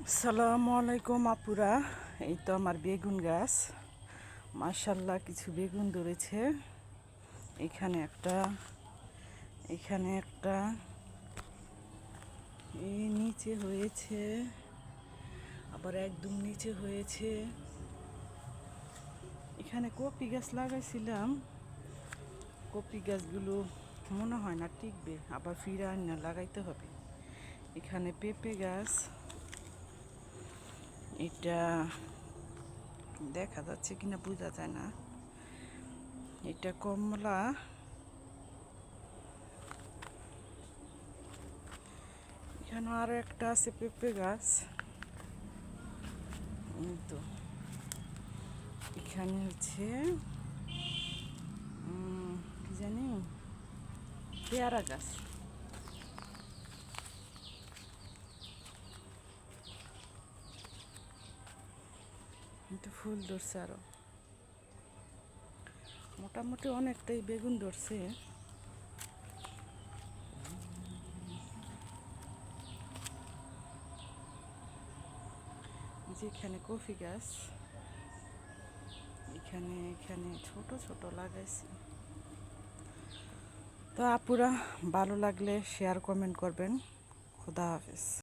আসসালামু আলাইকুম আপুরা। এই তো আমার বেগুন গাছ, মাশাল্লাহ কিছু বেগুন ধরেছে। এখানে একটা, এখানে একটা, এই নিচে হয়েছে, আবার একদম নিচে হয়েছে। এখানে কপি গাছ লাগাইছিলাম, কপি গাছগুলো মনে হয় না টিকবে, আবার ফিরে আনিয়ে লাগাইতে হবে। এখানে পেঁপে গাছ, এটা দেখা যাচ্ছে কিনা বোঝা যায় না। এটা কমলা, এখানে আরো একটা আছে পেঁপে গাছ। এই তো এখানে হচ্ছে কি জানি পেয়ারা গাছ। একটু ফুল ধরছে, আরো মোটামুটি অনেকটাই বেগুন ধরছে। যেখানে কফি গাছ, এখানে এখানে ছোট ছোট লাগাইছি। তো আপুরা, ভালো লাগলে শেয়ার কমেন্ট করবেন। খুদা হাফেজ।